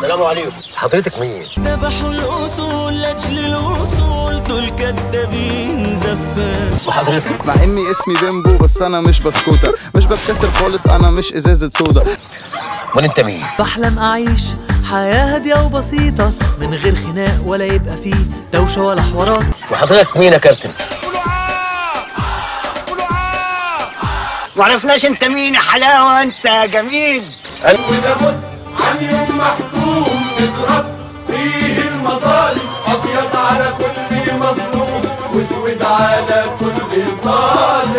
السلام عليكم. حضرتك مين؟ ذبحوا الاصول لاجل الوصول، دول كدابين زفان. وحضرتك؟ مع اني اسمي بيمبو بس انا مش بسكوتة، مش بتكسر خالص، انا مش ازازة صودا. امال انت مين؟ بحلم اعيش حياة هادية وبسيطة من غير خناق ولا يبقى فيه دوشة ولا حوارات. وحضرتك مين يا كابتن؟ معرفناش انت مين يا حلاوة انت يا جميل. ولابد عن يوم محكوم نضرب فيه المظالم، ابيض على كل مظلوم واسود على كل ظالم.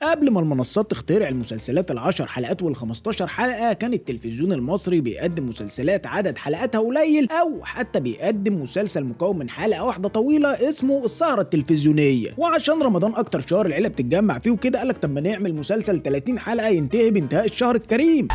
قبل ما المنصات تخترع المسلسلات ال10 حلقات وال15 حلقة، كان التلفزيون المصري بيقدم مسلسلات عدد حلقاتها قليل، أو حتى بيقدم مسلسل مكون من حلقة واحدة طويلة اسمه السهرة التلفزيونية. وعشان رمضان أكتر شهر العيلة بتتجمع فيه وكده، قالك طب ما نعمل مسلسل 30 حلقة ينتهي بانتهاء الشهر الكريم.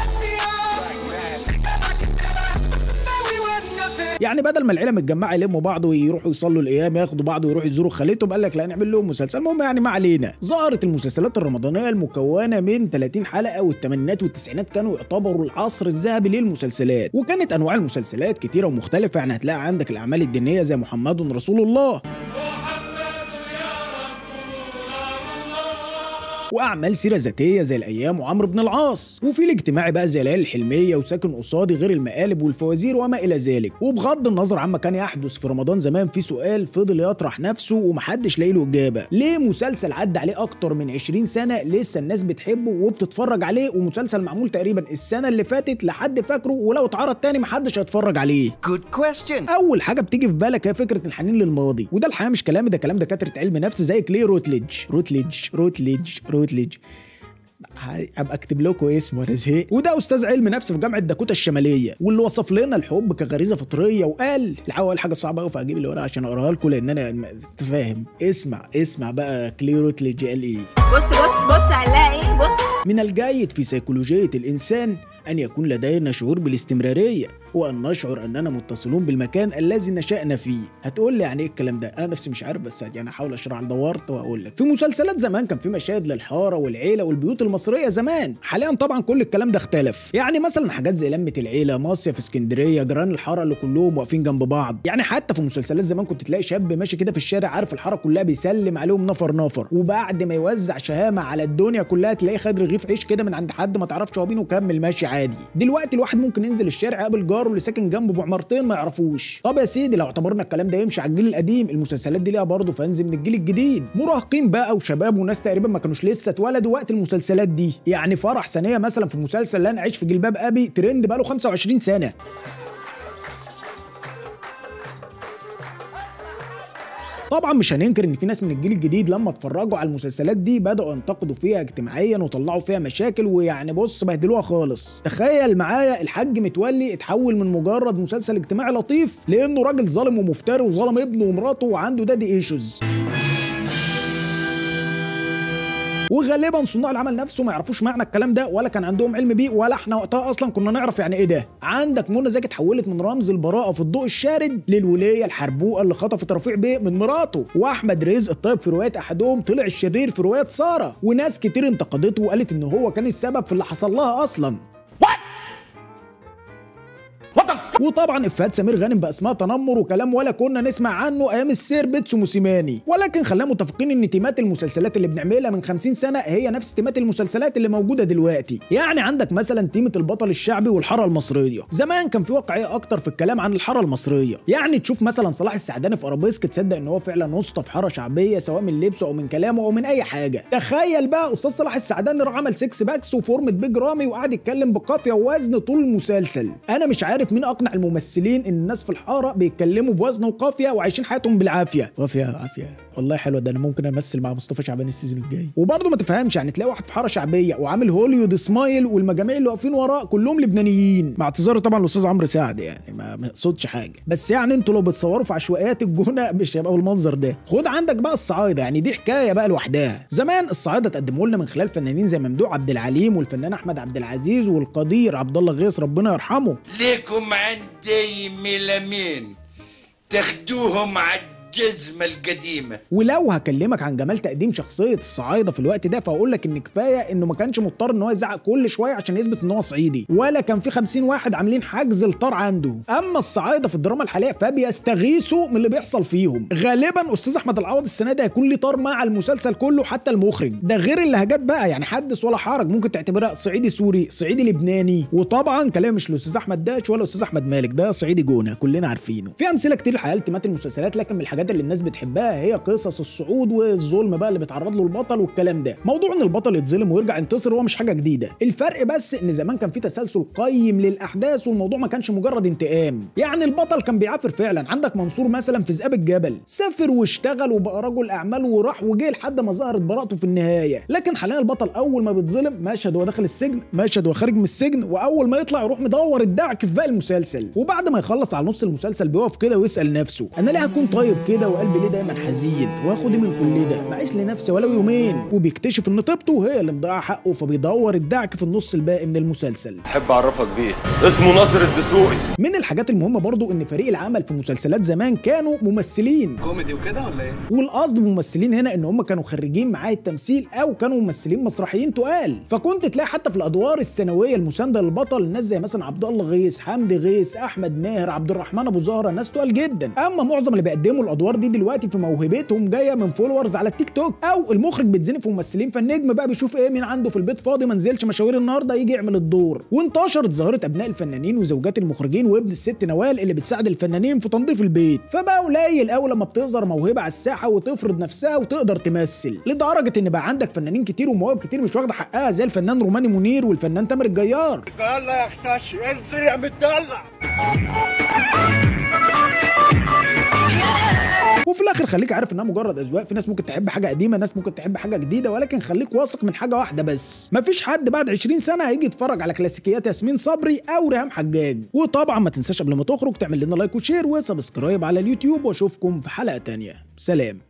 يعني بدل ما العيله متجمعه يلموا بعض ويروحوا يصلوا الايام، ياخدوا بعض ويروحوا يزوروا خالتهم، قال لك لا نعمل لهم مسلسل. المهم يعني ما علينا. ظهرت المسلسلات الرمضانيه المكونه من 30 حلقه، والثمانينات والتسعينات كانوا يعتبروا العصر الذهبي للمسلسلات، وكانت انواع المسلسلات كتيره ومختلفه. يعني هتلاقي عندك الاعمال الدينيه زي محمد رسول الله، واعمال سيره ذاتيه زي الايام وعمرو بن العاص، وفي الاجتماعي بقى زي ليالي الحلميه وساكن قصادي، غير المقالب والفوازير وما الى ذلك. وبغض النظر عما كان يحدث في رمضان زمان، في سؤال فضل يطرح نفسه ومحدش لاقي له اجابه: ليه مسلسل عدى عليه اكتر من 20 سنه لسه الناس بتحبه وبتتفرج عليه، ومسلسل معمول تقريبا السنه اللي فاتت لحد فاكره، ولو اتعرض تاني محدش هيتفرج عليه؟ Good question. اول حاجه بتيجي في بالك هي فكره الحنين للماضي، وده الحقيقه مش كلامي، ده كلام دكاتره علم نفس زي كلي روتليج. ابقى اكتب لكم اسمه، انا زهقت. وده استاذ علم نفس في جامعه داكوتا الشماليه، واللي وصف لنا الحب كغريزه فطريه، وقال الحقيقه حاجه صعبه قوي، فاجيب اللي وراها عشان اقراها لكم لان انا فاهم. اسمع بقى كلي روتليج قال ايه. بص هنلاقي بص: من الجيد في سيكولوجيه الانسان أن يكون لدينا شعور بالاستمرارية، وأن نشعر أننا متصلون بالمكان الذي نشأنا فيه. هتقول لي يعني إيه الكلام ده؟ أنا نفسي مش عارف، بس يعني أحاول أشرح. دورت وأقول لك. في مسلسلات زمان كان في مشاهد للحارة والعيلة والبيوت المصرية زمان. حاليا طبعا كل الكلام ده اختلف. يعني مثلا حاجات زي لمة العيلة، مصيف اسكندرية، جيران الحارة اللي كلهم واقفين جنب بعض. يعني حتى في مسلسلات زمان كنت تلاقي شاب ماشي كده في الشارع عارف الحارة كلها بيسلم عليهم نفر، وبعد ما يوزع شهامة على الدنيا كلها تلاقيه خد رغيف عيش كده من عند حد ما تعرفش هو مين وكمل ماشي عادي. دلوقتي الواحد ممكن ينزل الشارع يقابل جاره اللي ساكن جنبه بعمارتين ما يعرفوش. طب يا سيدي لو اعتبرنا الكلام ده يمشي على الجيل القديم، المسلسلات دي ليها برضه فانز من الجيل الجديد، مراهقين بقى وشباب وناس تقريبا ما كانوش لسه اتولدوا وقت المسلسلات دي. يعني فرح ثانيه مثلا في مسلسل لا نعيش في جلباب ابي ترند بقاله 25 سنه. طبعا مش هننكر ان في ناس من الجيل الجديد لما اتفرجوا على المسلسلات دي بدأوا ينتقدوا فيها اجتماعيا وطلعوا فيها مشاكل، ويعني بص بهدلوها خالص. تخيل معايا الحاج متولي اتحول من مجرد مسلسل اجتماعي لطيف لانه راجل ظالم ومفتري وظلم ابنه ومراته وعنده دادي ايشوز. وغالبا صناع العمل نفسه ما يعرفوش معنى الكلام ده، ولا كان عندهم علم بيه، ولا احنا وقتها اصلا كنا نعرف يعني ايه ده. عندك منى زكي اتحولت من رمز البراءه في الضوء الشارد للوليه الحربوقه اللي خطفت رفيع بيه من مراته، واحمد رزق الطيب في روايه احدهم طلع الشرير في روايه ساره، وناس كتير انتقدته وقالت ان هو كان السبب في اللي حصل لها اصلا. وطبعا افات سمير غانم بقى اسمها تنمر وكلام ولا كنا نسمع عنه ايام السير بيتسو موسيماني. ولكن خلينا متفقين ان تيمات المسلسلات اللي بنعملها من 50 سنه هي نفس تيمات المسلسلات اللي موجوده دلوقتي. يعني عندك مثلا تيمه البطل الشعبي والحاره المصريه. زمان كان في واقعيه اكتر في الكلام عن الحاره المصريه، يعني تشوف مثلا صلاح السعداني في ارابيسك تصدق ان هو فعلا وسطى في حاره شعبيه سواء من لبسه او من كلامه او من اي حاجه. تخيل بقى استاذ صلاح السعداني راح عمل 6 باكس وفورمه بيج رامي وقعد يتكلم بقافيه ووزن طول المسلسل. انا مش عارف مين اقنع الممثلين ان الناس في الحاره بيتكلموا بوزن وقافيه وعايشين حياتهم بالعافيه. عافيه والله حلوه، ده انا ممكن امثل مع مصطفى شعبان السيزون الجاي. وبرضه ما تفهمش يعني تلاقي واحد في حاره شعبيه وعامل هوليوود سمايل والمجاميع اللي واقفين وراه كلهم لبنانيين، مع اعتذاري طبعا الاستاذ عمرو سعد، يعني ما يقصدش حاجه، بس يعني انتوا لو بتصوروا في عشوائيات الجونه مش هيبقى بالمنظر ده. خد عندك بقى الصعايده، يعني دي حكايه بقى لوحدها. زمان الصعايده تقدموا لنا من خلال فنانين زي ممدوح عبد العليم والفنان احمد عبد العزيز والقدير عبد الله غيث ربنا يرحمه. ليكم عندي ميلامين تاخدوهم على الجزمة القديمة. ولو هكلمك عن جمال تقديم شخصيه الصعايده في الوقت ده فاقول لك ان كفايه انه ما كانش مضطر ان هو يزعق كل شويه عشان يثبت ان هو صعيدي، ولا كان في 50 واحد عاملين حجز الطار عنده. اما الصعايده في الدراما الحاليه فبيستغيثوا من اللي بيحصل فيهم. غالبا استاذ احمد العوض السنه دي هيكون ليه طار مع المسلسل كله حتى المخرج، ده غير اللهجات بقى، يعني حدث ولا حرج، ممكن تعتبرها صعيدي سوري، صعيدي لبناني، وطبعا كلام مش الاستاذ احمد داش ولا الاستاذ احمد مالك، ده صعيدي جونه كلنا عارفينه. في امثله كتير الحقيقه لتيمات المسلسلات، لكن من الحاجات اللي الناس بتحبها هي قصص الصعود والظلم بقى اللي بيتعرض له البطل والكلام ده. موضوع ان البطل يتظلم ويرجع ينتصر هو مش حاجه جديده، الفرق بس ان زمان كان في تسلسل قيم للاحداث والموضوع ما كانش مجرد انتقام، يعني البطل كان بيعافر فعلا. عندك منصور مثلا في ذئاب الجبل، سافر واشتغل وبقى رجل اعمال وراح وجه لحد ما ظهرت براءته في النهايه، لكن حاليا البطل اول ما بيتظلم مشهد وهو داخل السجن، مشهد وهو خارج من السجن، واول ما يطلع يروح مدور الدعك في باقي المسلسل، وبعد ما يخلص على نص المسلسل بيقف كده ويسال نفسه انا ليه هكون طيب كده وقلبي ليه دايما حزين واخد من كل ده، معيش لنفسي ولو يومين، وبيكتشف ان طيبته هي اللي مضيعه حقه فبيدور الدعك في النص الباقي من المسلسل. احب اعرفك بيه، اسمه ناصر الدسوقي. من الحاجات المهمه برضو ان فريق العمل في مسلسلات زمان كانوا ممثلين كوميدي وكده ولا ايه؟ والقصد بممثلين هنا ان هم كانوا خريجين معاهد التمثيل او كانوا ممثلين مسرحيين تقال، فكنت تلاقي حتى في الادوار الثانويه المسانده للبطل ناس زي مثلا عبد الله غيث، حمدي غيث، احمد ماهر، عبد الرحمن ابو زهره، ناس تقال جدا. اما معظم اللي بيقدموا الادوار دي دلوقتي في موهبتهم جايه من فولورز على التيك توك، او المخرج بيتزنق في ممثلين فالنجم بقى بيشوف ايه مين عنده في البيت فاضي ما نزلش مشاوير النهارده يجي يعمل الدور. وانتشرت ظاهره ابناء الفنانين وزوجات المخرجين وابن الست نوال اللي بتساعد الفنانين في تنظيف البيت، فبقى قليل قوي لما بتظهر موهبه على الساحه وتفرض نفسها وتقدر تمثل، لدرجه ان بقى عندك فنانين كتير ومواهب كتير مش واخده حقها زي الفنان روماني منير والفنان تامر الجيار. يلا يا اختشي انزل يا متدلع. وفي الاخر خليك عارف انها مجرد اذواق، في ناس ممكن تحب حاجه قديمه، ناس ممكن تحب حاجه جديده، ولكن خليك واثق من حاجه واحده بس، مفيش حد بعد 20 سنه هيجي يتفرج على كلاسيكيات ياسمين صبري او ريهام حجاج. وطبعا ما تنساش قبل ما تخرج تعمل لنا لايك وشير وسبسكرايب على اليوتيوب، واشوفكم في حلقه تانية. سلام.